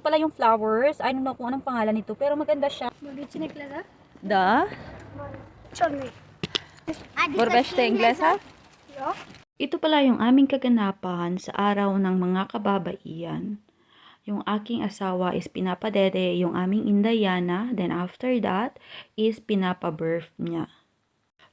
pala yung flowers. I don't know kung anong pangalan nito, pero maganda siya. Da? Borbeste Inglesa? Ito pala yung aming kaganapan sa araw ng mga kababaihan. Yung aking asawa is pinapadede yung aming Indayana. Then after that is pinapa-birth niya.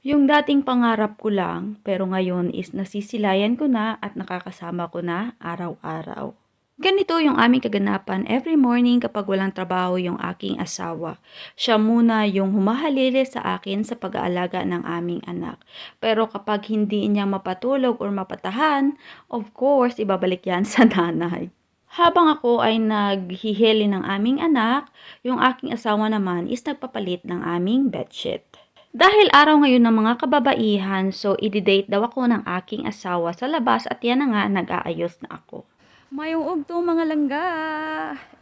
Yung dating pangarap ko lang, pero ngayon is nasisilayan ko na at nakakasama ko na araw-araw. Ganito yung aming kaganapan every morning kapag walang trabaho yung aking asawa. Siya muna yung humahalili sa akin sa pag-aalaga ng aming anak. Pero kapag hindi niya mapatulog or mapatahan, of course, ibabalik yan sa nanay. Habang ako ay naghihili ng aming anak, yung aking asawa naman is nagpapalit ng aming bedsheet. Dahil araw ngayon ng mga kababaihan, so i-date daw ako ng aking asawa sa labas at yan na nga nag-aayos na ako. Mayong ugto mga langga.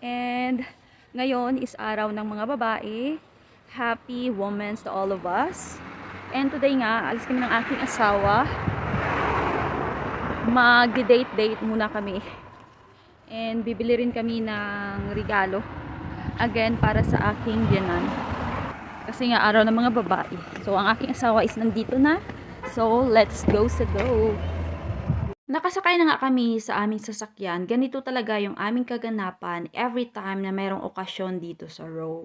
And ngayon is araw ng mga babae. Happy Women's to all of us. And today nga, alis kami ng aking asawa. Mag-date muna kami. And bibili rin kami ng regalo. Again, para sa aking biyanan. Kasi nga araw ng mga babae. So ang aking asawa is nandito na. So let's go sa go. Nakasakay na nga kami sa aming sasakyan. Ganito talaga yung aming kaganapan every time na mayroong okasyon dito sa row.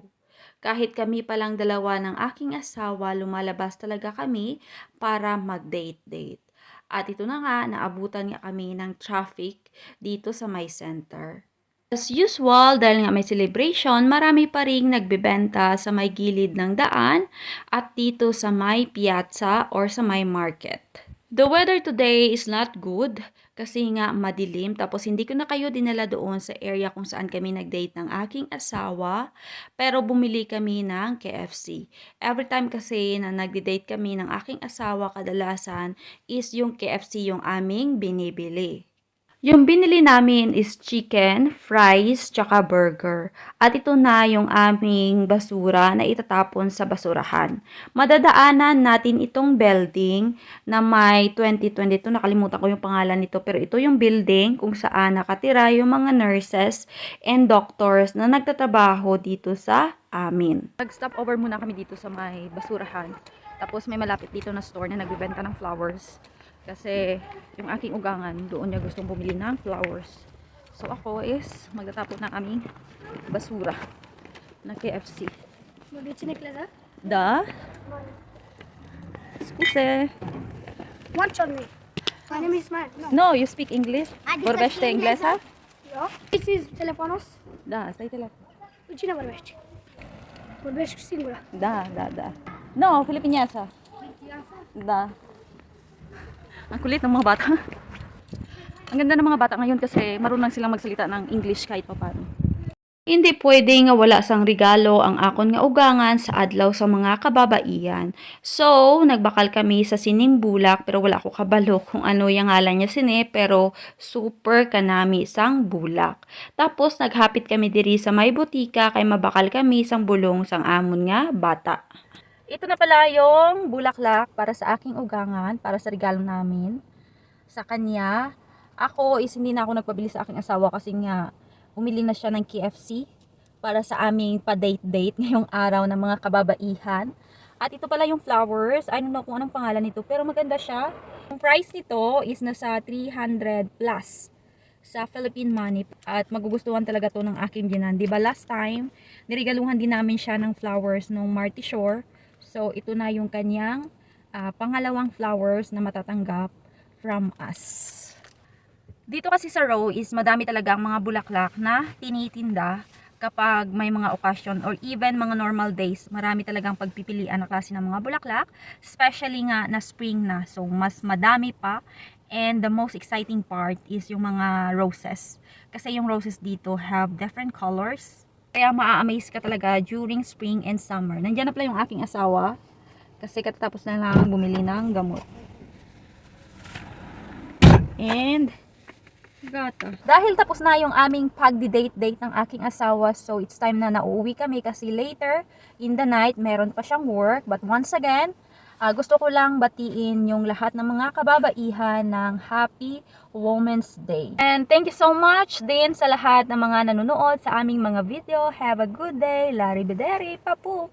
Kahit kami palang dalawa ng aking asawa, lumalabas talaga kami para mag-date. At ito na nga, naabutan nga kami ng traffic dito sa my center. As usual, dahil nga may celebration, marami pa ring nagbebenta sa may gilid ng daan at dito sa may piazza or sa may market. The weather today is not good kasi nga madilim, tapos hindi ko na kayo dinala doon sa area kung saan kami nag-date ng aking asawa, pero bumili kami ng KFC. Every time kasi na nag-date kami ng aking asawa, kadalasan is yung KFC yung aming binibili. Yung binili namin is chicken, fries, tsaka burger. At ito na yung aming basura na itatapon sa basurahan. Madadaanan natin itong building na may 2022, nakalimutan ko yung pangalan nito, pero ito yung building kung saan nakatira yung mga nurses and doctors na nagtatrabaho dito sa amin. Nag-stop over muna kami dito sa may basurahan. Tapos may malapit dito na store na nagbebenta ng flowers. Kasi yung aking ugangan, doon niya gustong bumili ng flowers. So ako is magtatapon ng aming basura na KFC. Da? Excuse. Watch on me. My name is Man. No. No, you speak English? Borbeste Inglesa? Yeah. This is telefonos. Da, stai telefono. Cine vorbești? Vorbești singură. Da. No, Filipinasa. Da. Ang kulit ng mga bata. Ang ganda ng mga bata ngayon kasi marunong silang magsalita ng English kahit papaano. Hindi pwede nga wala sang regalo ang akon nga ugangan sa adlaw sa mga kababaihan. So, nagbakal kami sa sining bulak pero wala ko kabalo kung ano yung ngalan niya sini pero super kanami sang bulak. Tapos naghapit kami diri sa may butika kay mabakal kami sang bulong sang amon nga bata. Ito na pala yung bulaklak para sa aking ugangan, para sa regalo namin sa kanya. Ako is hindi na ako nagpabili sa aking asawa kasi nga umili na siya ng KFC para sa aming pa-date ngayong araw ng mga kababaihan. At ito pala yung flowers. I don't know kung anong pangalan nito pero maganda siya. Yung price nito is nasa 300 plus sa Philippine money at magugustuhan talaga to ng aking biyanan. Diba last time, niregaluhan din namin siya ng flowers nung Marty Shore. So, ito na yung kanyang pangalawang flowers na matatanggap from us. Dito kasi sa row is madami talagang mga bulaklak na tinitinda kapag may mga okasyon or even mga normal days. Marami talagang pagpipilian na klase ng mga bulaklak, especially nga na spring na. So, mas madami pa. And the most exciting part is yung mga roses. Kasi yung roses dito have different colors. Kaya maa-amaze ka talaga during spring and summer. Nandiyan na pala yung aking asawa. Kasi katatapos na lang bumili ng gamot. And gata. Dahil tapos na yung aming pag-date ng aking asawa. So it's time na nauwi kami kasi later in the night meron pa siyang work. But once again, Gusto ko lang batiin yung lahat ng mga kababaihan ng Happy Women's Day. And thank you so much din sa lahat ng mga nanonood sa aming mga video. Have a good day. Larry Bederi, Papu!